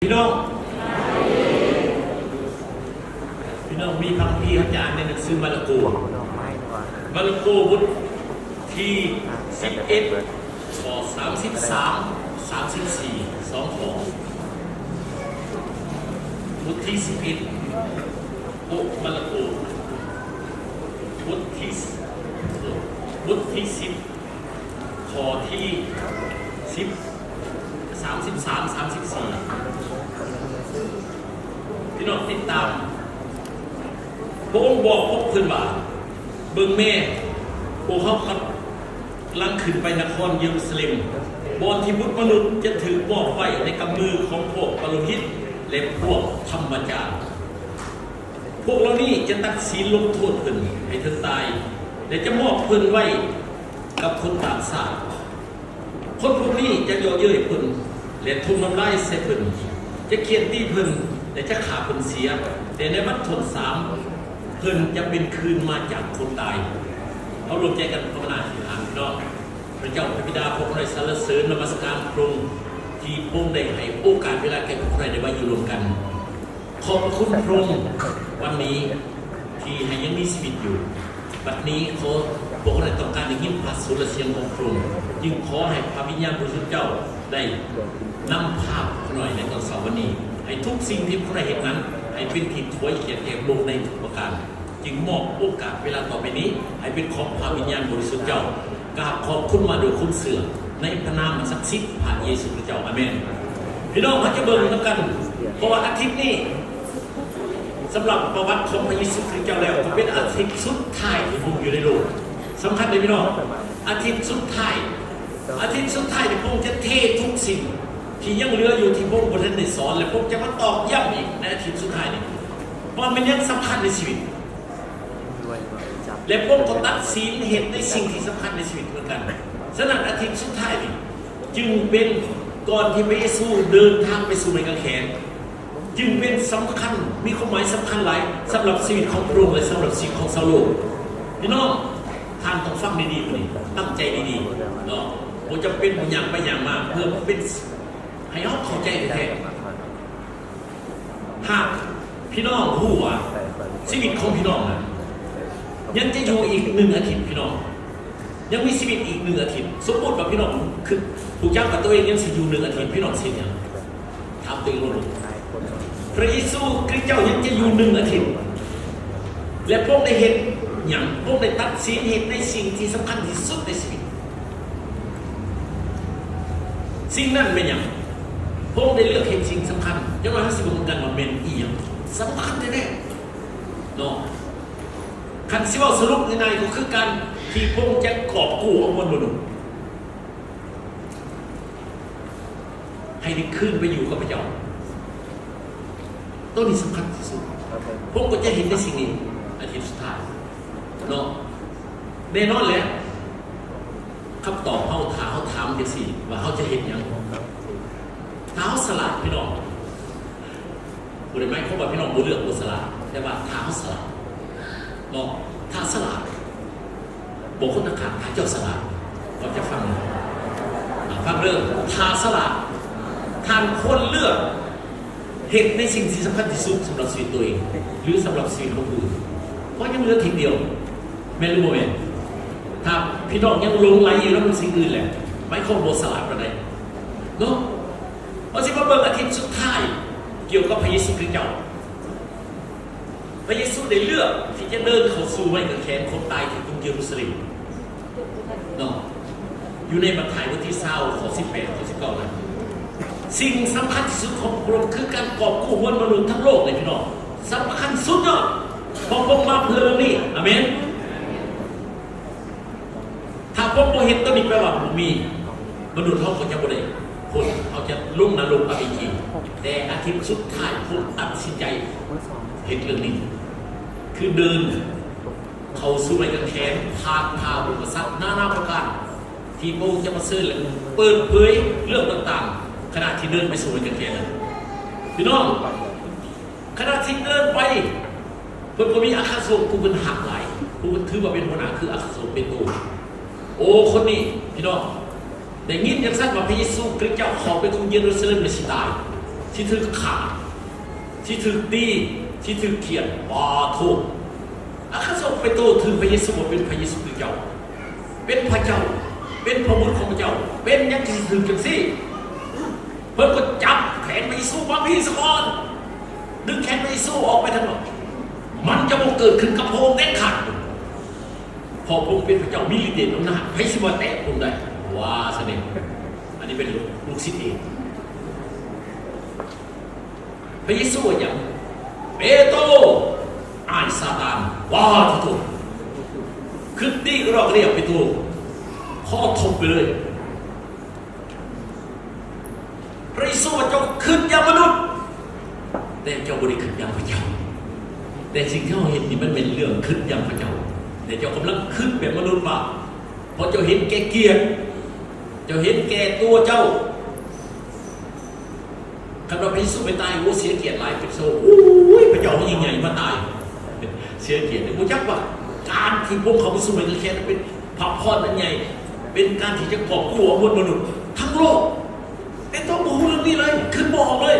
พี่น้องมีคำพี่อาจารย์ในหนังสือมาระโกวุฒิที่11ข้อ33 34 2ข้อวุฒิที่11โอมาระโกวุฒิที่10ข้อที่10 33 34พี่น้องติดตามพระองค์บอกพวกเพื่อนว่าเบิ่งแม่พวกเขากำลังขึ้นไปนครเยรูซาเล็มบอนที่บุตรมนุษย์จะถือมอบไว้ในกำมือของพวกปรหิตและพวกธรรมจารย์พวกเรานี่จะตัดสินลงโทษเพิ่นให้เธอตายและจะมอบเพิ่นไว้กับคนต่างชาติคนพวกนี้จะเยาะเย้ยเพิ่นและทุ่มน้ำลายใส่เพิ่นจะเคียดตีเพิ่นและจะฆ่าเพิ่นเสียแต่ในวันทน3เพิ่นจะเป็นคืนมาจากคนตายเอารวมใจกันภาวนาที่ฐานพี่น้องพระเจ้าพระบิดาพระองค์ได้สรรเสริญนมัสการพระองค์ที่พระองค์ได้ให้โอกาสเวลาแก่พวกเราได้มาอยู่รวมกันขอบคุณพระองค์วันนี้ที่ให้ยังมีชีวิตอยู่บัดนี้ขอพวกเราต้องการได้ยินพระสุรเสียงของพระองค์จึงขอให้พระวิญญาณบริสุทธิ์เจ้าได้นำภาพหน่อยในตอนเสาร์วันนี้ให้ทุกสิ่งที่พวกเราเห็นนั้นให้เป็นที่ถวยเกียรติแก่ลงในทุกประการจึงมอบโอกาสเวลาต่อไปนี้ให้เป็นของพระวิญญาณบริสุทธิ์เจ้ากราบขอบคุณมาโดยคุณเสือในพระนามศักดิ์สิทธิ์พระเยซูคริสต์เจ้าอาเมนพี่น้องมาจะเบิ่งแล้วกันเพราะว่าอาทิตย์นี้สำหรับประวัติของพระเยซูคริสต์เจ้าแล้วก็เป็นอาทิตย์สุดท้ายที่พระองค์อยู่ในโลกสำคัญเลยพี่น้องอาทิตย์สุดท้ายที่พระองค์จะเททุกสิ่งที่ยังเหลืออยู่ที่พระองค์ได้สอนและพระองค์จะมาตอกย้ำอีกในอาทิตย์สุดท้ายนี้ว่ามันยังสำคัญในชีวิตและพระองค์ก็ตัดสินเหตุในสิ่งที่สำคัญในชีวิตเหมือนกันฉะนั้นอาทิตย์สุดท้ายนี้จึงเป็นก่อนที่พระเยซูเดินทางไปสู่ไม้กางเขนจึงเป็นสำคัญมีความหมายสำคัญหลายสำหรับชีวิตของพระองค์และสำหรับชีวิตของชาวโลกพี่น้องท่านต้องฟังดีๆนี่ตั้งใจดีๆเนาะผมจะเป็นอย่างไปอย่างมาเพื่อเป็นให้เขาเข้าใจแท้ๆหากพี่น้องรู้ว่าชีวิตของพี่น้องนะยังจะอยู่อีก1 อาทิตย์พี่น้องยังมีชีวิตอีก1 อาทิตย์สมมติว่าพี่น้องคือถูกจับกับตัวเองยังสิอยู่1 อาทิตย์พี่น้องสิเนี่ยทำตัวเองลงพระเยซูคริสต์เจ้ายังจะอยู่1 อาทิตย์และพวกได้เห็นอย่างพวกได้ตัดสินเหตุในสิ่งที่สำคัญที่สุดในชีวิตสิ่งนั้นเป็นอย่างพวกได้เลือกเห็นสิ่งสำคัญยังว่าสิ่งสำคัญมันเป็นอีกสำคัญแน่ๆเนาะคันสิว่าสรุปในก็คือการที่พงจะกอบกู้เอามวลมนุษย์ให้ได้ขึ้นไปอยู่กับพระเจ้าต้นนี้สำคัญที่สุดพวกก็จะเห็นในสิ่งนี้อาทิตย์สุดท้ายเนาะแน่นอนแล้วคำตอบเขาถามอย่างสิว่าเขาจะเห็นอย่างเท้าสลัดพี่น้องบุได้ไหมเขาบอกพี่น้องบุเลือกบุสลัดแต่ว่าเท้าสลัดเนาะถ้าสลัดบอกคนนักข่าวถ้าเจ้าสลัดเราจะฟังเรื่องท้าสลัดทานคนเลือกเหตุในสิ่งที่สำคัญที่สุดสำหรับชีวิตตัวเองหรือสำหรับชีวิตของผู้อื่นเพราะยังเหลือทีเดียวแม่รู้ไหมถ้าพี่น้องยังลงไหลอยู่แล้วมันสิ่งอื่นแหละไม่เข้าโบสลัดอะไรเนาะเพราะสิมาเบิ่งอาทิตย์สุดท้ายเกี่ยวกับพระเยซูคริสต์เจ้าพระเยซูได้เลือกที่จะเดินเข้าสู่ไม้กางเขนคนตายที่กรุงเยรูซาเล็มเนาะอยู่ในมัทธิวบทที่20ข้อ18ข้อ19นะสิ่งสำคัญที่สุดของพระองค์คือการกอบกู้มวลมนุษย์ทั้งโลกเลยพี่น้องสำคัญสุดยอดพระองค์มาเพื่อเรื่องนี้อาเมนถ้าพระองค์เห็นต้นนี้แปลว่ามีมนุษย์เขาจะบ่ได้คนเขาจะลุ่งนรกอเวจีแต่อาทิตย์สุดท้ายพระองค์ตัดสินใจเห็นเรื่องนี้คือเดินเข้าสู่ไม้กางเขนผ่านทางอุปสรรคนาประการที่พระองค์จะมาเสื่อและเปิดเผยเรื่องต่างๆขณะที่เดินไปสู่ไม้กางเขนนั้นพี่น้องขณะที่เดินไปเพื่อนก็มีอาคาโซผู้เป็นหักหลายผู้ถือว่าเป็นหัวหน้าคืออาคาโซเป็นตัวโอ้คนนี้พี่น้องได้ยินอย่างสั้นว่าพระเยซูคริสต์เจ้าขอไปกรุงเยรูซาเล็มและสิตาย ที่ถือขาที่ถือตีที่ถือเขียนบ่ถูกอาคาโซเปโตรถือพระเยซูเป็นพระเยซูคือเจ้าเป็นพระเจ้าเป็นพระบุตรของพระเจ้าเป็นยังที่ถือจังซี่เพิ่นก็จับแขนพระเยซูมาพี่สกอนดึงแขนพระเยซูออกไปทั้งหมดมันจะบ่เกิดขึ้นกับพระองค์เด็ดขาดพอพระองค์เป็นพระเจ้ามีฤทธิ์เดชอำนาจให้สิบ่แตะพระองค์ได้ว่าซะเนี่ยอันนี้เป็นลูกศิษย์เองพระเยซูอย่างเปโตรอายซาตานว่าที่ถูกขึ้นดีก็เราเรียกเปโตรข้อทบไปเลยพระเยซูว่าเจ้าขึ้นอย่างมนุษย์แต่เจ้าบริขึ้นอย่างพระเจ้าแต่สิ่งที่เราเห็นนี่มันเป็นเรื่องขึ้นอย่างพระเจ้าแต่เจ้ากำลังขึ้นแบบมนุษย์มาเพราะเจ้าเห็นแก่เกียรติเจ้าเห็นแก่ตัวเจ้าคำว่าพระเยซูไปตายโอ้เสียเกียรติหลายเป็นโซ่พระเจ้ายิ่งใหญ่มาตายเสียเกียรติแต่ผมจักว่าการที่พวกเขาไปสู่ในแค่นั้นเป็นพระพรนั้นใหญ่เป็นการที่จะกอบกู้อาวุธมนุษย์ทั้งโลกแต่ต้องบอกเรื่องนี้เลยขึ้นบอกเลย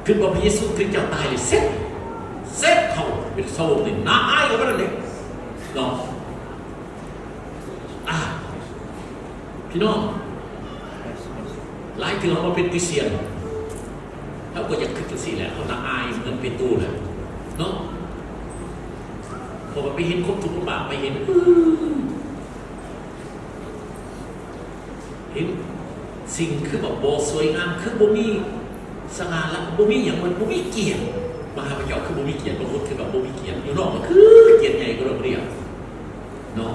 ขึ้นว่าพระเยซูคริสต์เจ้าตายเลยเซ็ตเขาเป็นโซ่เนี่ยน่าอายกับมันเลยเนาะพี่น้องหลายถึงเรามาเป็นคริสเตียนถ้าก็อยากขึ้นจังสี่แหละเขาน่าอายเหมือนเปโตรเลยเนาะพอไปเห็นคนทุกข์ลำบากไปเห็นสิ่งคือแบบโบสวยงามคือโบมีสง่าและโบมีอย่างมันโบมีเกียรติมหาพระเจ้าคือโบมีเกียรติบางคนคือแบบโบมีเกียรติอยู่นอกมันคือเกียรติใหญ่ก็เราเรียกเนาะ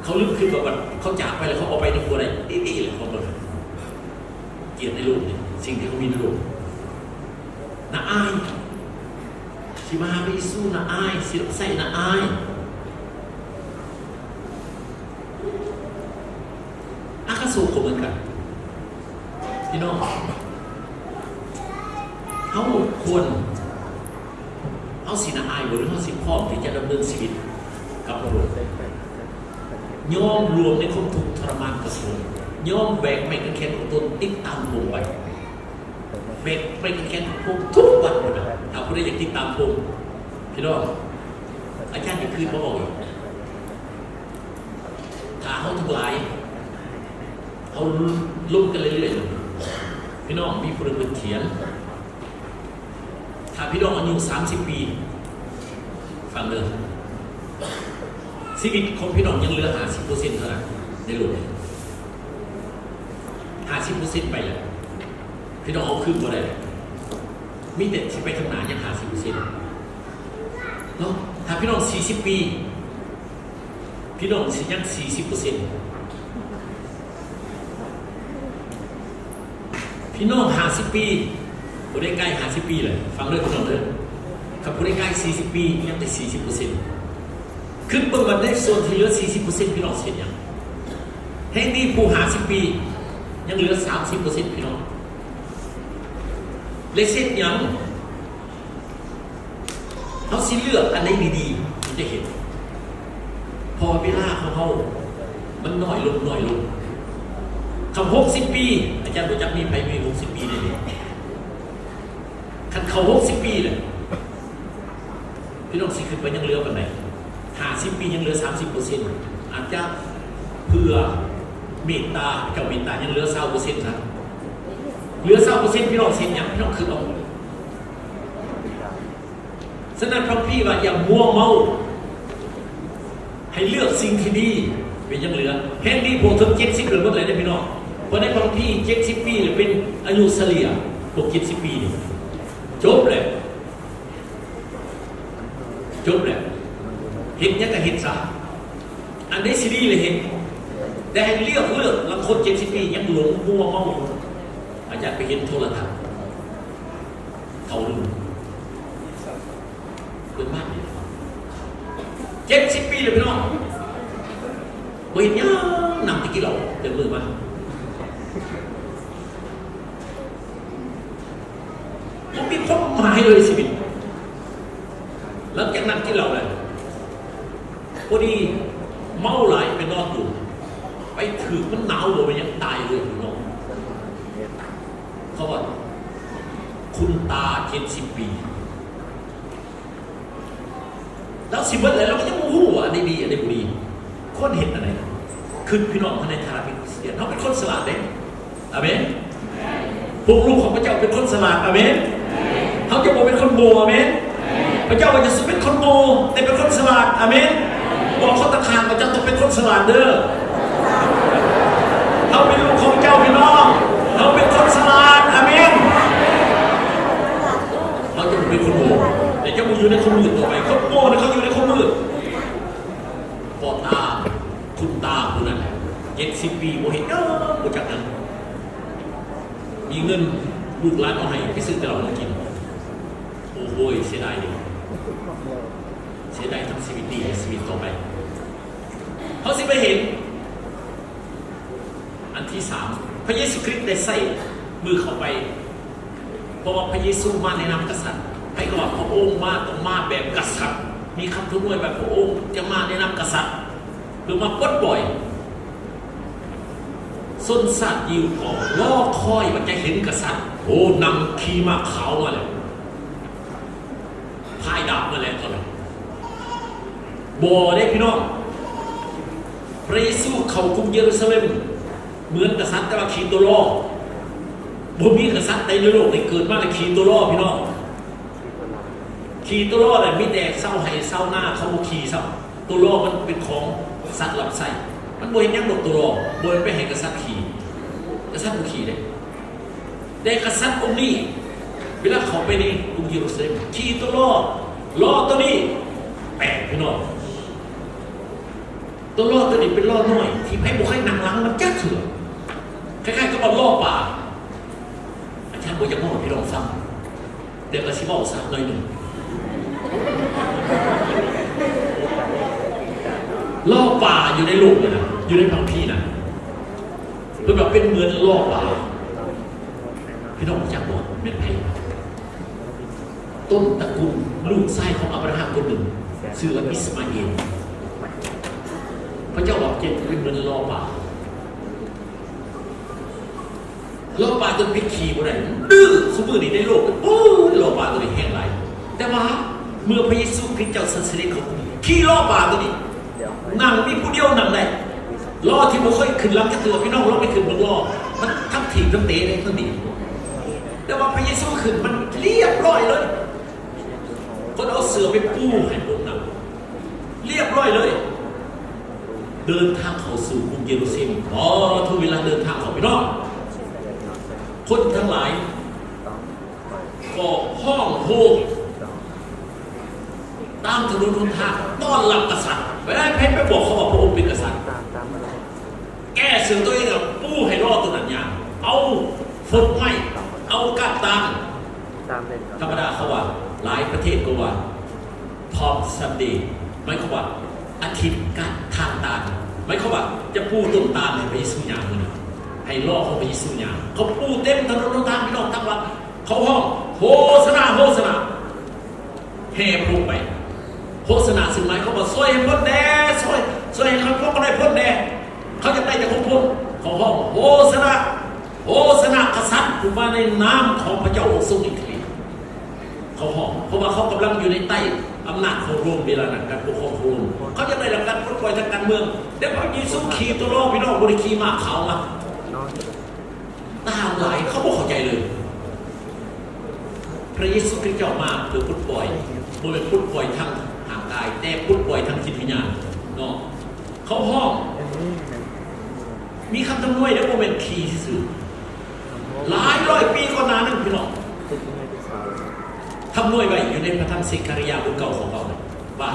เขาลืมขึ้นแบบเขาจากไปแล้วเขาเอาไปในครัวอะไรดีๆเลยเขาบอกเกียรติในโลกนี่สิ่งที่เขามีในโลกน่าอายที่มาพระเยซูน่าอายสิลใส่น่าอายอาคาสูก็เหมือนกันพี่น้องเขาควรเอาสิน่าอายหรือเขาสิพร้อมที่จะดำเนินชีวิตกับพระองค์ยอมรวมในความทุกข์ทรมานกับพระองค์ยอมแบกไม่กระแขนของตนติดตามพระองค์ไปแบกไม่กระแขนของพระองค์ทุกวันหมดนะถ้าคุณได้อยากติดตามพระองค์พี่น้องอาจารย์จะคืนมาบอกถ้าเขาทั้งหลายเขาลุ่มกันเรื่อยๆพี่น้องมีผู้เรียนเขียนถ้าพี่น้องอายุ30 ปีฟังเลยชีวิตของพี่น้องยังเหลือ50%เท่านั้นในโลก50%ไปแล้วพี่น้องเอาขึ้นมาได้มีแต่ที่ไปข้างหน้ายัง50%เนาะถ้าพี่น้อง40 ปีพี่น้องสิยัง40%พี่น้อง50 ปีผู้ได้ใกล้50 ปีเลยฟังเลยพี่น้องเลยกับผู้ได้ใกล้40 ปียังได้40%ขึ้นเบิ่งมันได้ส่วนที่เหลือ40%พี่น้องเสร็จยังแห่งนี้ผู้50 ปียังเหลือ30%พี่น้องเลยเสร็จยังเขาสิเลือกอันไหนดีๆมันจะเห็นพอเวลาเขามันน้อยลงคำ60 ปีอาจารย์รู้จักมีใครมี60 ปีเลยคันเขา60 ปีเลยพี่น้องสิขึ้นไปยังเหลือกันไหน50 ปียังเหลือ30%อาจจะเพื่อเมตตาเจ้าเมตตายังเหลือ20%ครับเหลือ20%พี่น้องเสร็จยังพี่น้องคือเอาฉะนั้นพระพี่ว่าอย่ามัวเมาให้เลือกสิ่งที่ดีเป็นยังเหลือแห่งนี้พวกถึง70หรือว่าอะไรได้พี่น้องเพราะในพระพี่70 ปีหรือเป็นอายุเฉลี่ยพวก70 ปีนี่จบเลยเห็นยังแต่เห็นซะอันนี้ซีรีส์เลยเห็นแต่ให้เลือกบางคน70 ปียังหลงมัวเมาอาจารย์ไปเห็นโทรทัศน์เขาลืมเป็นมากเลย70 ปีเลยพี่น้องเห็นยังนำตะกี้เราเดินมือมาผมมีความหมายเลยชีวิตแล้วจากนั้นที่เราเลยพอดีเมาหลายไปนอนอยู่ไปถือมันหนาวเลยมันยังตายเลยพี่น้อง คุณตา70 ปีแล้วสิบวันเลยเราก็ยังรู้ว่าอันนี้ดีอันนี้บุรีคนเห็นอะไรคือพี่น้องในฐานะเป็นคริสเตียนเขาเป็นคนสลาดเด้อาเมนพวกลูกของพระเจ้าเป็นคนสลาดอาเมนเขาจะบอกเป็นคนโบอาเมนพระเจ้าว่าจะเป็นคนโบแต่เป็นคนสลาดอาเมนบอกเขาตะคางพระเจ้าต้องเป็นคนสลาดเด้อเขาเป็นลูกของพระเจ้าพี่น้องเขาเป็นคนสลาดอาเมนเขาจะเป็นคนโบแต่เจ้าอยู่ในคนมืดต่อไปคนโบนะเขาอยู่ในคนมืดพอตาคุณตาคนนั้น70 ปีโมเห็นเนาะโมจากนั้นมีเงินลูกหลานเอาให้ไปซื้อแต่เรามากินโอ้โหเสียดายดิเสียดายทั้งชีวิตดีและชีวิตต่อไปเขาสิไปเห็นอันที่3พระเยซูคริสต์ได้ใส่มือเข้าไปเพราะว่าพระเยซูมาในนามกษัตริย์ให้ก็ว่าพระองค์มาต้องมาแบบกษัตริย์มีคำทุกข์แบบพระองค์จะมาในนามกษัตริย์หรือมาปลดปล่อยส้นสัตว์ยิวก่อล่อคอยมันจะเห็นกษัตริย์โอ้นำขี่ม้าขาวมาเลยพายดาบมาแล้วตอนนั้นบ่ได้พี่น้องพระเยซูเข้ากรุงเยรูซาเล็มเหมือนกษัตริย์แต่ว่าขี่ตัวล่อบ่มีกษัตริย์ในโลกได้เกิดมาแล้วขี่ตัวล่อพี่น้องขี่ตัวล่อแต่มีแต่เศร้าให้เศร้าหน้าเขาขี่เศร้าตัวล่อมันเป็นของสัตว์หลับใส่มันบ่เห็นยังหลบตัวล่อบ่ไปให้กษัตริย์ขี่กษัตริย์บ่ขี่เลยแต่กษัตริย์องค์นี้เวลาเขาไปในกรุงเยรูซาเล็มขี่ตัวล่อตัวนี้แปลกพี่น้องตัวล่อตัวนี้เป็นล่อน้อยที่ให้บุคคลนั่งหลังมันจักเถื่อคล้ายๆกับเอาล่อป่าอาจารย์บอกจะมองพี่น้องฟังเดี๋ยวกระชิบเอาสักหน่อยหนึ่งล่อป่าอยู่ในโลกเลยนะอยู่ในพังพีนะเพื่อแบบเป็นเหมือนล่อป่าพี่น้องจักบอกเป็นไงต้นตระกูลลูกชายของอับราฮัมคนหนึ่งชื่อว่าอิสมาเอลพระเจ้าบอกเจ็ดเป็นเหมือนล่อป่าตัวพิคีบ่ได้ดื้อสมมือนี้ในโลกโอ้ล่อป่าตัวนี้แห้งไหลแต่ว่าเมื่อพระเยซูคริสต์เจ้าเสด็จเขาขี่ล่อป่าตัวนี้นั่งมีผู้เดียวนั่งได้ล่อที่บ่ค่อยขึ้นลำกระเตือพี่น้องล่อไม่ขึ้นบนล่อมันทั้งถีบทั้งเตะเลยทั้งดีแต่ว่าพระเยซูขึ้นมันเรียบร้อยเลยคนเอาเสือไปปูให้ลงนั่งเรียบร้อยเลยเดินทางเข้าสู่กรุงเยรูซาเล็มทุกเวลาเดินทางเข้าไปนอกคนทั้งหลายก็ห้องโฮกตามถนนหนทางต้อนรับกษัตริย์ไปได้เพชรไปบอกเขาว่าพระองค์เป็นกษัตริย์แก้เสือตัวเองกับปูให้รอดตัวนั้นอย่างเอาฝนไม้เอากาดตามธรรมดาเขาว่าหลายประเทศก็ว่าพอมซันเดย์ไม่เขาว่าอาทิตย์กัดทางตาลไม่เขาว่าจะปูต้นตาลให้ไปสู้ยางเลยให้ล่อเขาไปสู้ยางเขาปูเต็มถนนทางพี่น้องทั้งวันเขาห้องโฆษณาแห่พลุไปโฆษณาสิ่งไหนเขาบอกซอยให้พ้นแดดซอยให้เขาก็ได้พ้นแดดเขาจะได้จากพ้นเขาห้องโฆษณากษัตริย์ผู้มาในน้ำของพระเจ้าองค์ทรงอิทธิฤทธิ์เขาห้องเพราะว่าเขากำลังอยู่ในใต้อำนาจของโรมเวลานั้นการปกครองโรมเขาจะได้รับการปลดปล่อยทางการเมืองแต่พอยิสุขี่ตัวล่อพี่น้องบริขี่มาเขามาตาหลายเขาบอกเข้าใจเลยพระเยซูคริสต์เจ้ามาเพื่อปลดปล่อยโดยเป็นปลดปล่อยทางร่างกายแต่ปลดปล่อยทางจิตวิญญาณเนาะเขาห้องมีคำทำนวยและโมเมนต์คีย์สื่อหลายร้อยปีก่อนหน้านั้นพี่น้องทำนวยไว้อยู่ในพระธรรมเซคาริยาบทเก่าของเราว่า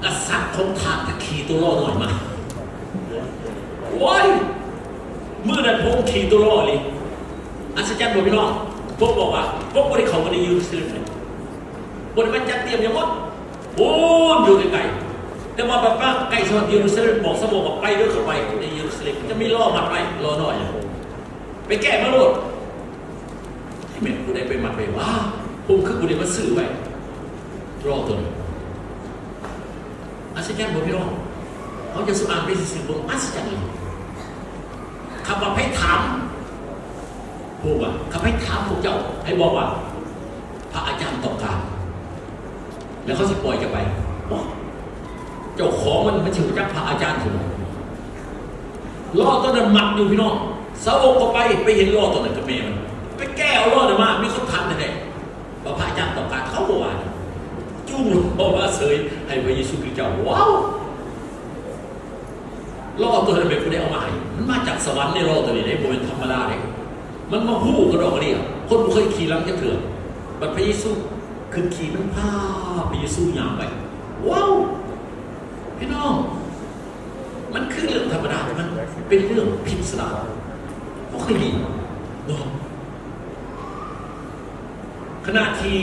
กษัตริย์ของทางจะขี่ตัวล่อหน่อยมาโอ้ยเมื่อนั้นผมขี่ตัวล่อเลยอัศจรรย์บอกพี่น้องผมบอกว่าผมบริเขามาในยูซิลบริมันจัดเตรียมอย่างหมดโอ้อยู่ไกลๆแต่ว่าแบบว่าไกลสวัสดิ์เยรูซาเล็มบอกสมองไปด้วยเข้าไปในเยรูซาเล็มจะมีล่อมัดไปรอหน่อยไปแก้มาโลดที่แม่ผู้ใดไปมัดไปว่าผมคือผู้ใดมาซื้อไปรอตัวนี้อัศจรรย์บอกพี่น้องเขาจะสุอ่านไปสิ่งบนอัศจรรย์คำว่าให้ถามพวกว่าคำให้ถามพวกเจ้าให้บอกว่า แล้วเขาสิปล่อยจะไปเจ้าของมันถือจักพระอาจารย์ถึงล่อต้นนั้นหมักอยู่พี่น้องสาวกก็ไปเห็นล่อต้นนั้นกับแม่มันไปแก้เอาล่อเดี๋ยวมามีคนทันเลยพระอาจารย์ต้องการเขาบอกว่าจุ้งลงมาเสยให้พระเยซูคริสต์เจ้าว้าวล่อตัวนั้นเป็นผู้ใดเอามาให้มันมาจากสวรรค์ในล่อตัวนี้ได้บ่เป็นธรรมดาเลยมันมาหู้กระดอกกระเดี่ยคนไม่เคยขี่ลังจะเถื่อนบัดพระเยซูขึ้นขี่มันพาพระเยซูยามไปว้าวพี่น้องมันคือเรื่องธรรมดาแต่มันเป็นเรื่องพิสดารไม่เคยมีเนาะขณะที่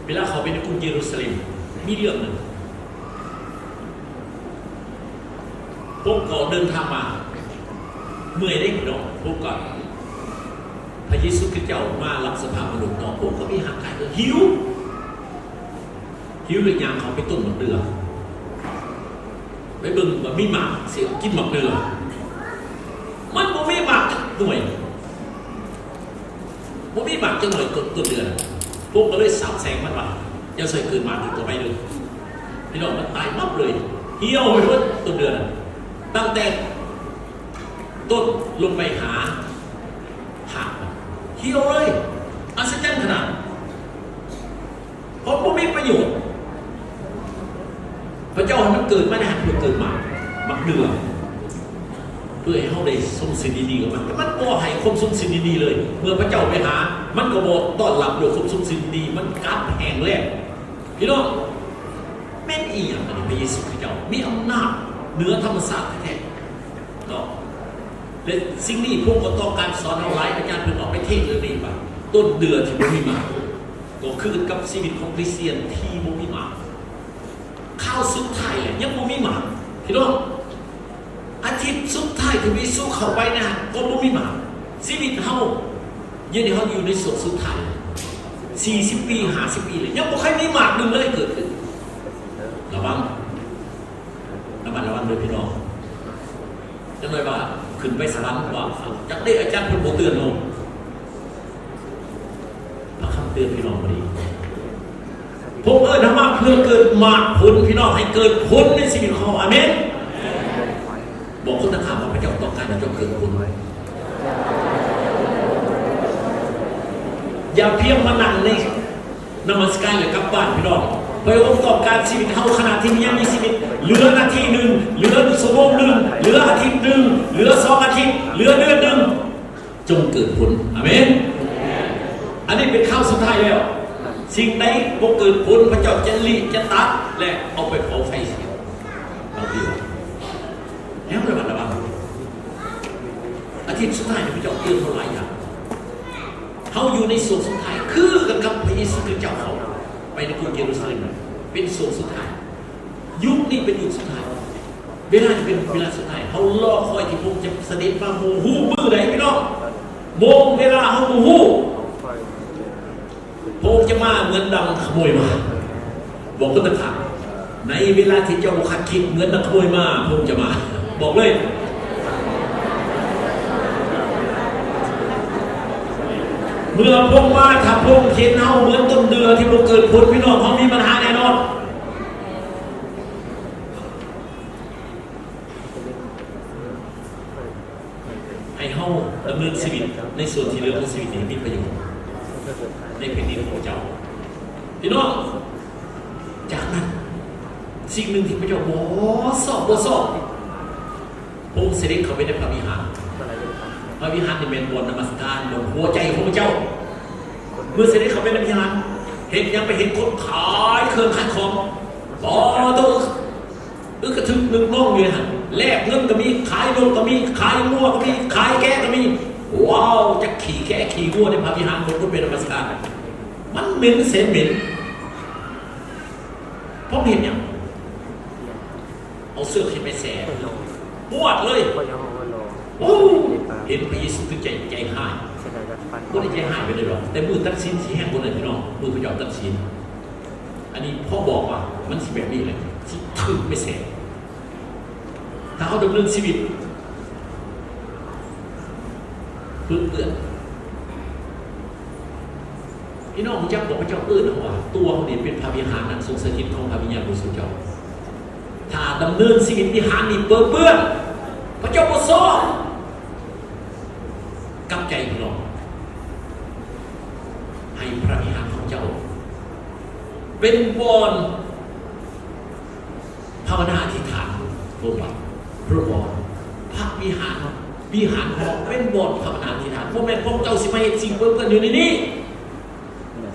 เวลาเขาไปในกรุงเยรูซาเล็มมีเรื่องหนึ่งพวกเขาเดินทางมาเมื่อยได้พี่น้องพวกก่อนพระเยซูคริสต์เจ้ามารับสภาพมนุษย์เนาะพวกก็มีห่างไกลเลยหิวเลยยามเขาไปต้นหมกเดือไปบึงแบบมีหมากเสียกินหมกเดือมันบ่มีหมากจังหน่วยบ่มีหมากจังหน่วยต้นเดือนพวกก็เลยสาวแสงมันว่าจะใส่คืนหมากตัวไปเลยพี่น้องมันตายมับเลยเหี่ยวไปหมดต้นเดือนตั้งแต่ต้นลงไปหาหักเหี่ยวเลยอัศจรรย์ขนาดเพราะบ่มีประโยชน์พระเจ้าให้มันเกิดมาได้เพื่อเกิดมามักเดือเพื่อให้เขาได้สมสิ่งดีๆกับมันแต่มันบ่ให้คมสมสิ่งดีๆเลยเมื่อพระเจ้าไปหามันก็บ่ต้อนรับด้วยคมสมสิ่งดีมันกัดแห้งแล้งพี่น้องแม่นอีหยังอันนี้พระเยซูคริสต์เจ้ามีอำนาจเหนือธรรมศาสตร์แท้ๆเนาะและสิ่งนี้พวกก็ต้องการสอนเอาหลายอาจารย์เพิ่นออกไปเทศน์เรื่องนี้ว่าต้นเดือที่บ่มีหมากก็คือกับชีวิตของคริสเตียนที่บ่มีหมากข้าวสุดท้ายเลยยังบ่มีหมากพี่น้องอาทิตย์สุดท้ายที่วิสุเข้าไปนะก็บ่มีหมากชีวิตเฮายังเฮาอยู่ในส่วนสุดท้าย40 ปี50 ปีเลยยังบ่เคยมีหมากนึงเลยเกิดขึ้นระวังด้วยพี่น้องจังเลยว่าขึ้นไปสวรรค์ว่าจักได้อาจารย์เพิ่นบ่เตือนลงพระคำเตือนพี่น้องบ่ดีพวกธรรมะเพื่อเกิดมากผลพี่น้องให้เกิดผลในชีวิตของอาเมนบอกคนถามว่าพระเจ้าต้องการให้เจ้าเกิดผลไว้อย่าเพียงมานั่งในนมัสการหรือกลับบ้านพี่น้องพระองค์ต้องการชีวิตเฮาขนาดที่ยังมีชีวิตเหลือนาทีหนึ่งเหลือชั่วโมงหนึ่งเหลืออาทิตย์หนึ่งเหลือ2 อาทิตย์เหลือเดือนหนึ่งจงเกิดผลอาเมนอันนี้เป็นข้าวสุดท้ายแล้วสิ่งใดบ่เกิดผลพระเจ้าจะลิจะตัดและเอาไปเผาไฟเสียบางทีแล้วระวังอาทิตย์สุดท้ายพระเจ้าเตือนเท่าไหร่อย่างเขาอยู่ในส่วนสุดท้ายคือกันกับพระเยซูคริสต์เจ้าเขาไปในกรุงเยรูซาเล็มเป็นส่วนสุดท้ายยุคนี้เป็นยุคสุดท้ายเวลาจะเป็นเวลาสุดท้ายเขารอคอยที่พระองค์จะเสด็จมาโมหูมือไหนพี่น้องโมงเวลาเขาโมหูพระองค์จะมาเหมือนดังขโมยมาบอกก็ต้องถามในเวลาที่เจ้าขัดคิดเหมือนดังขโมยมาพระองค์จะมาบอกเลยเมื่อพงมาถ้าพงเห็นเฮาเหมือนต้นเดือที่มันเกิดผลพี่น้องเขามีปัญหาแน่นอนให้เฮาดำเนินชีวิตในส่วนที่เหลือของชีวิตนี้มีประโยชน์ในแผ่นดินของเจ้าพี่น้องจากนั้นสิ่งหนึ่งที่พระเจ้าบ่สอบพงเสด็จเข้าไปในพระวิหารพระวิหารนี่เป็นบนนมัสการบนหัวใจของพระเจ้าเมื่อเสด็จเข้าไปในพระวิหารเห็นยังไปเห็นคนขายเครื่องขายของตัวกระทึกนึกน้องอยู่ฮะแลกเงินก็มีขายนมก็มีขายงัวก็มีขายแกะก็มีว้าวจะขี่แกะขี่งัวในพระวิหารคนเป็นนมัสการมันเหม็นเสเหม็นเพราะเห็นยังเอาเสื้อขึ้นไปแสบปวดเลยโอ้เห็นพระเยซูคือใจหายก็ได้ใจหายไปเลยหรอกแต่มือตัดสินสีแห้งบนเลยพี่น้องมือพระเจ้าตัดสินอันนี้พ่อบอกว่ามันสิแบบนี้เลยที่ถึงไม่เสร็จถ้าเขาดำเนินชีวิตเพื่อ พี่น้องจะบอกพระเจ้าว่าตัวเขาเนี่ยเป็นพระวิหารนั้นทรงสถิตของพระวิญญาณบริสุทธิ์เจ้าถ้าดำเนินชีวิตวิหารนี้เปื้อนพระเจ้าบ่ซ้อนกับใจพี่น้องให้พระวิหารของเจ้าเป็นบอนภาวนาอธิษฐานพระบาทพระบอนพระวิหารของเป็นบอนภาวนาอธิษฐานพวกแม่พวกเจ้าสิมาเห็นสิ่งเปื้อนอยู่ในนี้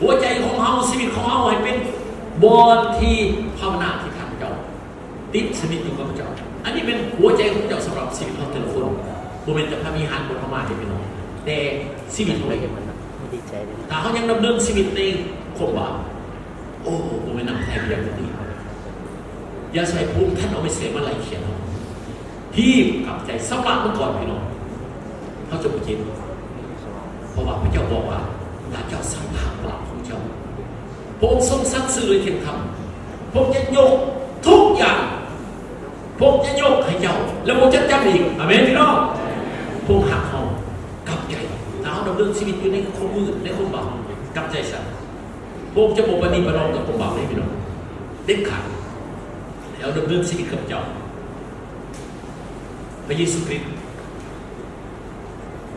หัวใจของเฮาชีวิตของเฮาให้เป็นบอนที่ภาวนาอธิษฐานเจ้าติดสนิทอยู่กับเจ้าอันนี้เป็นหัวใจของเจ้าสำหรับชีวิตของแต่ละคนบ่เป็นแต่พระวิหารบนพม่าที่เป็นน้องแต่ชีวิตของเราถ้าเขายังดำเนินชีวิตในความบาปโอ้บ่เป็นนำแทนอย่างนี้อย่าใส่ภูมิท่านเอาไปเสียมาไหลเขียนเอาที่กลับใจสำลักเมื่อก่อนพี่น้องเขาจะไปกินเพราะว่าพระเจ้าบอกว่าถ้าเจ้าสัมผัสบาปของเจ้าพระองค์ทรงสัตย์ซื่อเลยเทียมธรรมพระองค์จะยกทุกอย่างพระองค์จะยกให้เจ้าแล้วพระองค์จะจำอีกอาเมนพี่น้องพระองค์หักเขากลับใจถ้าเขาดำเนินชีวิตอยู่ในความมืดในความบาปกลับใจสั่นพระองค์จะบอกปฏิบัติรองกับความบาปให้พี่น้องเด็ดขาดแล้วดำเนินชีวิตกับเจ้าพระเยซูคริสต์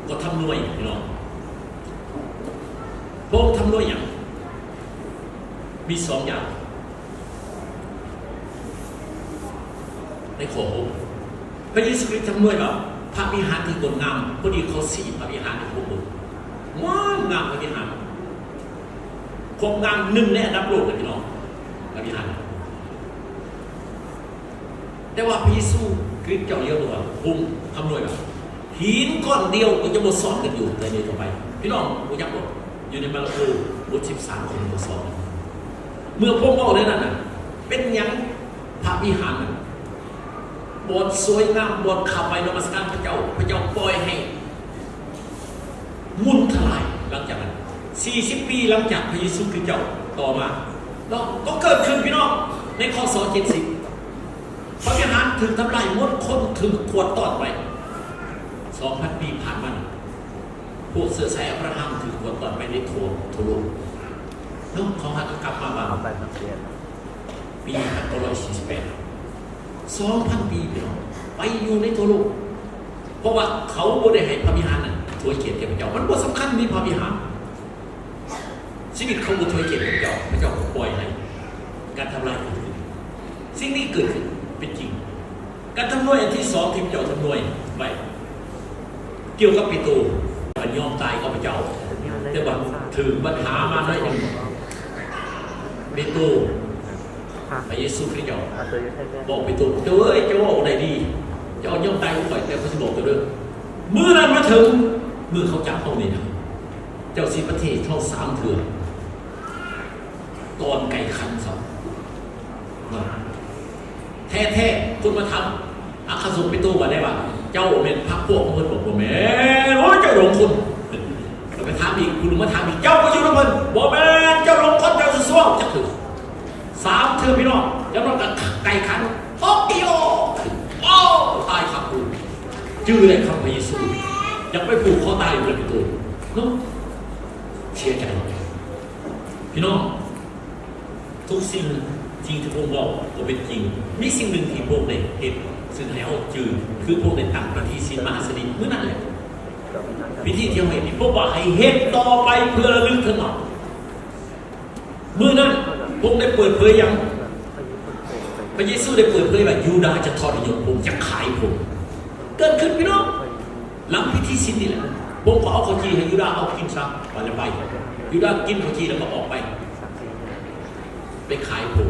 ก็ทำหน่วยพี่น้องพระองค์ทำหน่วยอย่างมีสองอย่างในขอพระเยซูคริสต์ทำหน่วยแบบพระวิหารที่งดงามพอดีเขาสีพระวิหารในพวกมึงงามพระวิหารความงามหนึ่งในอันดับโลกเลยพี่น้องพระวิหารแต่ว่าพระเยซูคริสต์เจ้าเยอะเลยพุ่งทำหน่วยแบบหินก้อนเดียวก็จะบดซ้อนกันอยู่ในนี้ต่อไปพี่น้องกูยักษ์บอกอยู่ในมาระโกบท13คนบท2เมื่อพวกเราได้นั่นน่ะเป็นยังพระวิหารบทสวยงามบทขับไปนมัสการพระเจ้าปล่อยให้มุ่นทลายหลังจากนั้น40 ปีหลังจากพระเยซูคริสต์เจ้าต่อมาแล้วก็เกิดขึ้นพี่น้องในคศ70พระวิหารถึงทำลายหมดคนถึงขวดตอดไป2,000 ปีผ่านมาพวกเสือสายอับราฮัมถือขวดตอดไปในทั่วโลกแล้วเขาหักกลับมาบ้างปี1948 2,000 ปีไปอยู่ในทั่วโลกเพราะว่าเขาบ่ได้ให้พระวิหารนั้นถวายเกียรติแก่พระเจ้ามันบ่สำคัญนี่พระวิหารชีวิตเขาบ่ถวายเกียรติพระเจ้าก็ปล่อยให้การทำลายเกิดขึ้นสิ่งนี้เกิดขึ้นเป็นจริงการทำนวยอันที่สองที่พระเจ้าทำนวยไปเกี่ยวกับเปโตรมันยอมตายกับพระเจ้าแต่ว่าถือปัญหามาได้ยังเปโตรพระเยซูคริสต์เจ้าบอกเปโตรเจ้าเอ้ยเจ้าว่าอะไรดีเจ้ายอมตายก็ปล่อยแต่พระสิบอกเจ้าเด้อเมื่อนั้นมาถึงมือเขาจับเอาเนี่ยเจ้าสิประเทศเท่า3 เถื่อนตอนไก่ขันสับแท้ๆคุณมาทำอาคาสุเปโตรว่าได้ป่ะเจ้าเป็นพรรคพวกของคนบอกว่าแม่โอ้เจ้าหลงคุณเราไปถามอีกคุณมาถามอีกเจ้าก็อยู่กับมันบอกแม่เจ้าหลงคนเจ้าสู้ๆจะถือ3 เถื่อนพี่น้องแล้วเราไก่ขันโอ้ปิโอโอ้ตายครับคุณชื่ออะไรครับพระเยซูยังไปผูกคอตายอยู่เลยตัวน้องเชื่อใจพี่น้องทุกสิ่งจริงที่พวกเราเป็นจริงมีสิ่งหนึ่งที่พวกในเหตุซึ่งให้เอาจืดคือพวกในต่างประเทศศีลมหาสนิทเมื่อนั้นแหละวิธีเที่ยวเหตุพวกว่าให้เหตุต่อไปเพื่อระลึกถึงเราเมื่อนั้นพวกได้เปิดเผยยังพระเยซูได้เปิดเผยว่ายูดาจะทอดยศผมจะขายผมเกิดขึ้นพี่น้องหลังพิธีสิ้นนี่แหละพวกเขาเอาข้าวจีให้ยูดาเอากินซะวันละใบยูดากินข้าวจีแล้วก็ออกไปขายผม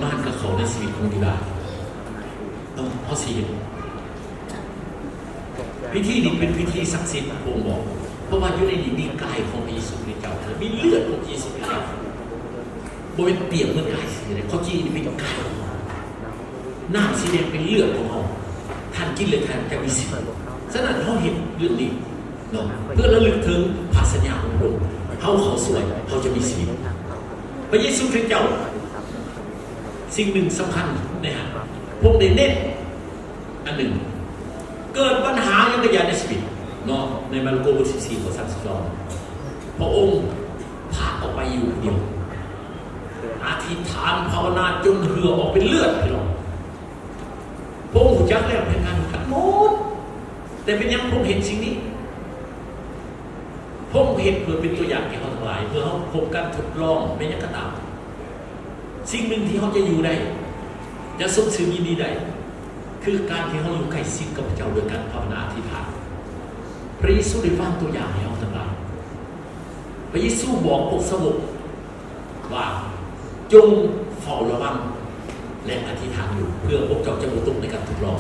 มากกับเขาในชีวิตของยูดาเขาสิพิธีนี้เป็นพิธีศักดิ์สิทธิ์ผมบอกเพราะว่าอยู่ในนี้มีกายของพระเยซูคริสต์เจ้ามีเลือดของพระเยซูคริสต์เจ้าบริเวณเปรียบเหมือนกายสีแดงเขาจีนี่เป็นกายหน้าสีแดงเป็นเลือดของเขาท่านกินเลยท่านจะมีสิทธิ์ฉะนั้นเขาเห็นเรื่องนี้เนาะเพื่อระลึกถึงภาษญาของพระองค์เขาสวยเขาจะมีชีวิตพระเยซูคริสต์เจ้าสิ่งหนึ่งสำคัญนะฮะพวกในเน้นอันหนึ่งเกิดปัญหาอย่างไรในชีวิตเนาะในมาระโกบท14 ข้อ 32พระองค์ ออกไปอยู่เดียวอธิษฐานภาวนาจนเหือออกเป็นเลือดพี่น้องพระองค์จักแล้วเป็นงานขัดหมดแต่เป็นยังผมเห็นสิ่งนี้ผมเห็นเพื่อเป็นตัวอย่างให้เขาทั้งหลายเพื่อเขาพบการทดลองไม่ยังกระตามสิ่งหนึ่งที่เขาจะอยู่ได้จะสมสื่อยินดีได้คือการที่เขาอยู่ใกล้ชิดกับพระเจ้าโดยการภาวนาอธิษฐานพระเยซูได้ฟังตัวอย่างให้เขาทั้งหลายพระเยซูบอกพวกสาวกว่าจงเฝ้าระวังและอธิษฐานอยู่เพื่อพวกเจ้าจะบ่ตกในการทดลอง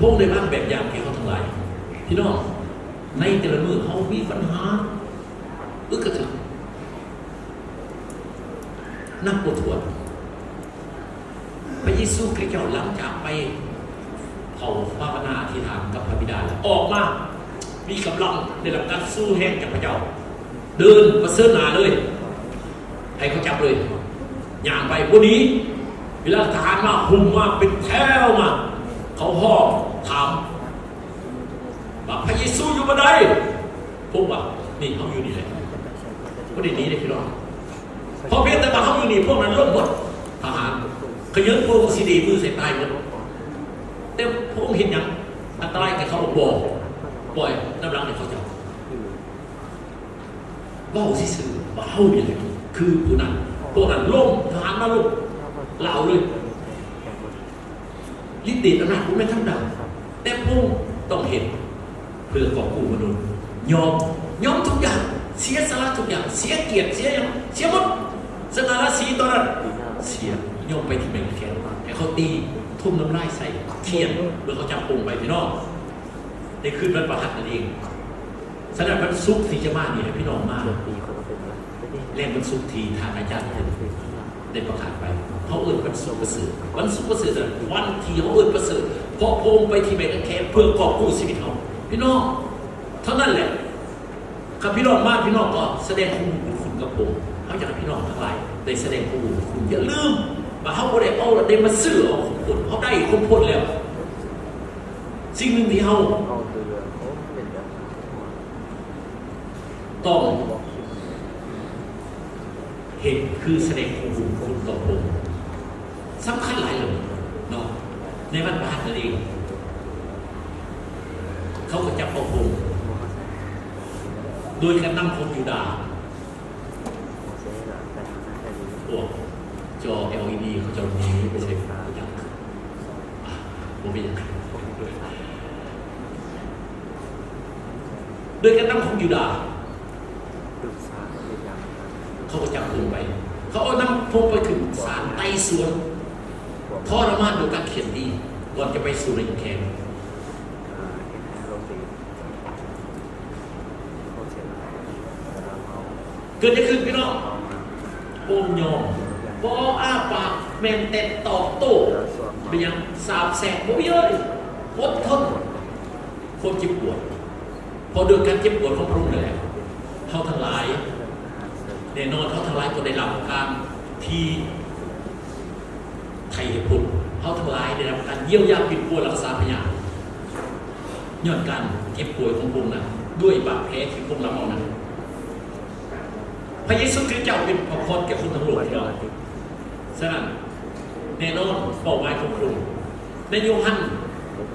พวกได้บ้างแบบอย่างให้เขาทั้งหลายพี่น้องในแต่ละมื้อเขามีปัญหากระถึกนักปวดหัวพระเยซูคริสต์เจ้าหลังจากไปเผาภาวนาอธิษฐานกับพระบิดาแล้วออกมามีกำลังได้รับการสู้แห้งจากพระเจ้าเดินประเสริฐหนาเลยให้เขาจับเลยย่างไปวันนี้เวลาทหารมาหุ่มมาเป็นแถวมาเขาห้องถามว่าพระเยซูอยู่บันไดผมว่านี่เขาอยู่นี่เลยก็ได้หนีเลยพี่น้องพอเพียงแต่ว่าเขาอยู่นี่พวกนั้นล้มหมดทหารขยันพวกซีดีมือใส่ตายหมดแต่พวกเห็นอย่างอันตรายกับเขาบอกปล่อยน้ำรังในเขาจับว่าสิสื่อว่าเขาเนี่ยคือผู้นั้นพวกนั้นล้มทหารมาล้มเหล่าเลยฤทธิ์เดชอำนาจคุณไม่ทำได้แต่พวกต้องเห็นเพื่อกอบกู้มนุษย์ยอมทุกอย่างเสียสละทุกอย่างเสียเกียรติเสียหมดสง่าราศีตอนนั้นเสียยอมไปที่แม่งแขนให้เขาตีทุ่มน้ำลายใส่เทียนเมื่อเขาจับองค์ไปพี่น้องในคืนวันประหัตนั่นเองสำหรับวันศุกร์ที่จะมาเนี่ยให้พี่น้องมาเล่นวันศุกร์ทีทางอาจารย์ได้ประกาศไปเขาเอิ้นวันศุกร์ประเสริฐวันศุกร์ประเสริฐวันที่เขาเอิ้นประเสริฐเพราะพงไปที่แม่งแขนเพื่อกอบกู้ชีวิตเขาพี่น้องเท่านั้นแหละข้าพี่น้องมากพี่น้องก็แสดงคุณกับผมเขาอยากให้พี่น้องทั้งหลายได้แสดงคุณอย่าลืมว่าเขาได้เอาได้มาซื้อเอาของผลเขาได้ของผลแล้วสิ่งหนึ่งที่เขาต้องเห็นคือแสดงคุณกับผมสำคัญหลายเลยเนาะในบ้านบ้านนั่นเองเขาก็จับเอาผมโดยการนำคนยูดาห์พวกจอ LED เขาจะมีไม่ใช่ยังผมเป็นยังโดยการนำของยูดาห์เขาก็จับผมไปเขาเอานำผมไปถึงศาลไต่สวนทรมานโดยการเขียนดีก่อนจะไปสู่ในแคมป์เกิดจะขึ้นพี่น้องโอมยอมบออ้าปากแมนเต็ดตอบโต้เป็นยังสาบแสบบ่เยอะอดทนคนเจ็บปวดพอโดยการเจ็บปวดของพระองค์เลยเท่าทั้งหลายแน่นอนเท่าทั้งหลายก็ได้รับการที่ไถ่ผลเท่าทั้งหลายได้รับการเยียวยาปิดป่วยรักษาพยาย้อนการเจ็บป่วยของพระองค์นั้นด้วยบาดแผลที่พระองค์รับเอานั้นพระเยซูคริสต์เจ้าเป็นพระพรแก่คนทั้งโลกที่เราฉะนั้นแน่นอนเป้าหมายของพระองค์ในโยฮัน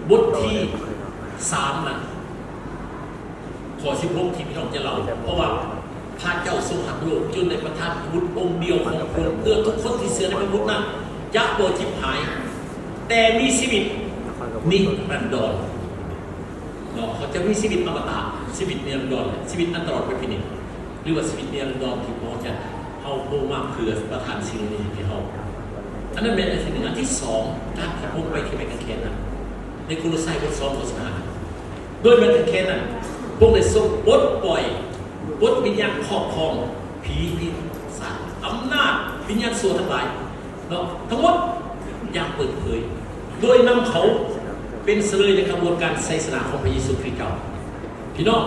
บทที่3นะขอ16ที่พี่น้องจะเล่าเพราะว่าพระเจ้าทรงหักโลกจนในประทานบุตรองค์เดียวของพระองค์เพื่อทุกคนที่เชื่อในพระบุตรนั้นจะบ่ทิพหายแต่มีชีวิตนิรันดรเนาะเขาจะมีชีวิตอมตะชีวิตนิรันดรชีวิตอันตลอดไปเป็นนิจหรือว่าชีวิตนิรันดรที่พระจะเข้าโบมาเพื่อประทานสิ่งนี้ให้เขาอันนั้นเป็นอันที่หนึ่งอันที่2การที่พงไปที่แม่กางเขนนั้นในโคโลไซบท2ข้อ15โดยแม่กางเขนนั้นพวกได้ทรงปลดปล่อยปลดวิญญาณครอบครองผีปีศาจอำนาจวิญญาณชั่วทั้งหลายเนาะทั้งหมดอย่างเปิดเผยโดยนำเขาเป็นเสลยในกระบวนการไสสนาของพระเยซูคริสต์เจ้าพี่น้อง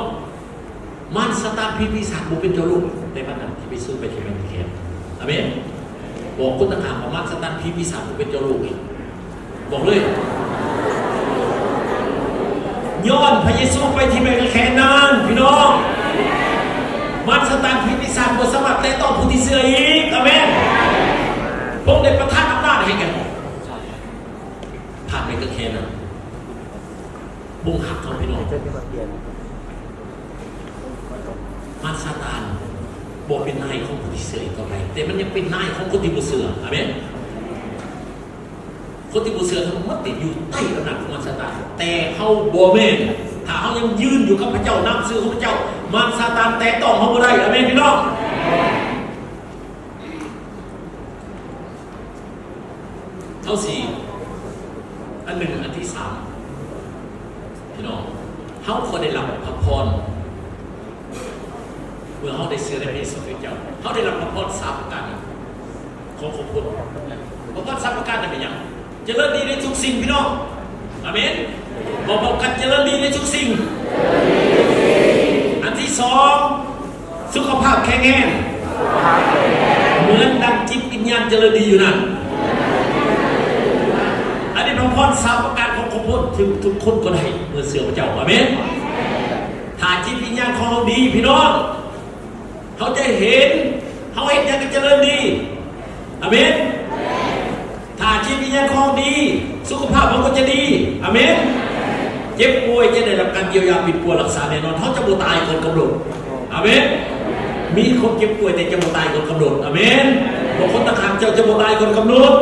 มารซาตานผีปีศาจบุกเป็นเจ้าลูกในบ้านนั้นที่ไปซื้อไปที่แม่กางเขนอาเมนบอกคนต่างหากว่ามารซาตานผีปีศาจบุกเป็นเจ้าลูกอีกบอกเลยย้อนพระเยซูไปที่แม่กางเขนนั้นพี่น้อง มารซาตานบอกเป็นนายของผู้ที่เสือต่อไปแต่มันยังเป็นนายของคนที่บ่เสืออาเมนคนที่บ่เสือทั้งหมดติดอยู่ใต้อำนาจของมารซาตานแต่เขาบ่แม่นถ้าเขายังยืนอยู่กับพระเจ้านับซื้อของพระเจ้ามารซาตานแต่ต้องเขาบ่ได้อาเมนพี่น้องเท่าสี่อันหนึ่งอันที่สามพี่น้องเขาควรได้รับพระพรเมื่อเขาได้เชื่อในพระเยซูคริสต์เจ้าเขาได้รับพระพรสามประการของพระพุทธพระพรสามประการจะเป็นอย่างเจริญดีในทุกสิ่งพี่น้องอาเมนบอกกันเจริญดีในทุกสิ่งอันที่สองสุขภาพแข็งแรงเหมือนดังจิตวิญญาณเจริญดีอยู่นั่นอันนี้พระพรสามประการของพระพุทธถึงทุกคนก็ได้เมื่อเชื่อพระเจ้าอาเมนถ้าจิตวิญญาณของเราดีพี่น้องเขาจะเห็นเขาเห็นอย่างเจริญดีอาเมนถ้าจิตวิญญาณของเราดีสุขภาพเขาก็จะดีอาเมนเจ็บป่วยจะได้รับการเยียวยาปิดป่วยรักษาแน่นอนเขาจะบ่ตายคนกำหนดอาเมนมีคนเจ็บป่วยแต่จะบ่ตายคนกำหนดอาเมนบางคนตะขังเจ้าจะบ่ตายคนกำหนด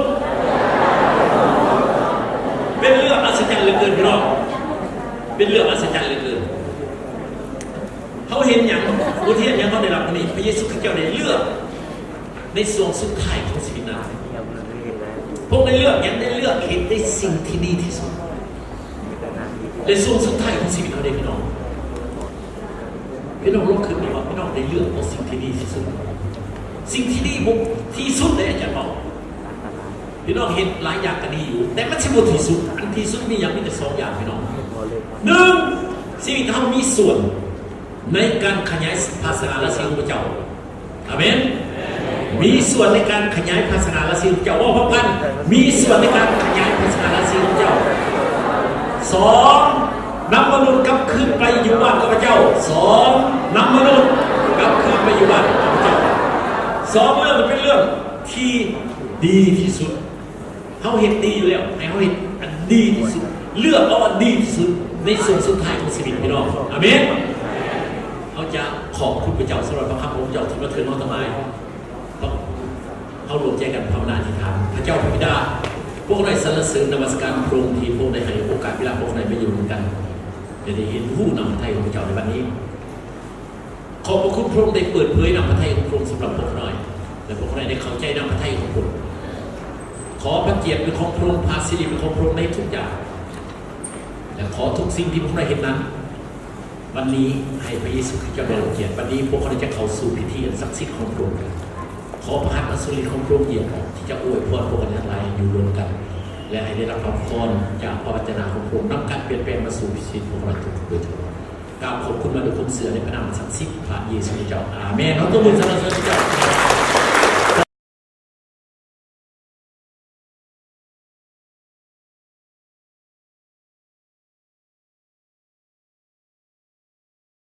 เป็นเรื่องอัศจรรย์เหลือเกินพี่น้องเป็นเรื่องอัศจรรย์เหลือเกินเขาเห็นอย่างอุทิศอย่างเขาได้รับนี้พระเยซูคริสต์เจ้าได้เลือกในส่วนสุดท้ายของชีวิตนั้นพวกได้เลือกอย่างได้เลือกเห็นได้สิ่งที่ดีที่สุดในส่วนสุดท้ายของชีวิตเขาได้พี่น้องลองคิดดูว่าพี่น้องได้เลือกเอาสิ่งที่ดีที่สุดสิ่งที่ดีบุกที่สุดเลยอาจารย์บอกพี่น้องเห็นหลายอย่างก็ดีอยู่แต่ไม่ใช่บุกที่สุดอันที่สุดมีอย่างมีแต่สองอย่างพี่น้องหนึ่งชีวิตเขามีส่วนในการขยายภาสนาและสิ่งพระเจ้าอาเมนมีส่วนในการขยายภาสนาและสิ่งพระเจ้าว่าพระพันมีส่วนในการขยายภาสนาและสิ่งพระเจ้าสองนำมนุษย์กลับคืนไปอยู่บ้านกับพระเจ้าสองนำมนุษย์กลับคืนไปอยู่บ้านกับพระเจ้าสองเรื่องมันเป็นเรื่องที่ดีที่สุดเขาเห็นดีอยู่แล้วให้เขาเห็นอันดีที่สุดเลือกเอาอันดีที่สุดในส่วนสุดท้ายของชีวิตพี่น้องอาเมนเขาจะขอบคุณพระเจ้าสำหรับพระคำของพระเจ้าที่มาเถิดน้องทั้งหลายต้องเขารวมใจกันภาวนาอธิษฐานพระเจ้าพระบิดาพวกนายสรรเสริญนมัสการพระองค์ที่พวกนายให้โอกาสเวลาพวกนายไปอยู่ด้วยกันได้เห็นผู้นำไทยของพระเจ้าในวันนี้ขอบพระคุณพระองค์ได้เปิดเผยนำไทยของพระองค์สำหรับพวกนายและพวกนายได้เข้าใจนำไทยของพระองค์ขอพระเกียรติเป็นของพระองค์ภาสิริเป็นของพระองค์ในทุกอย่างและขอทุกสิ่งที่พวกนายเห็นนั้นวันนี้ให้พระเยซูคริสต์เจ้าได้รับเกียรติวันนี้พวกเขาจะเข้าสู่พิธีอันศักดิ์สิทธิ์ของพระองค์ขอพระหัตถ์อัศริของพระองค์เหยียบที่จะอวยพรพวกกันทั้งหลายอยู่รวมกันและให้ได้รับความพรจากพระวจนะของพระองค์นำการเปลี่ยนแปลงมาสู่พิธีของเราทุกๆโดยเฉพาะการขอบคุณมาด้วยความเสื่อในพระนามศักดิ์สิทธิ์พระเยซูคริสต์เจ้าอาเมนเอาตัวมือสรรเสริญพระเจ้า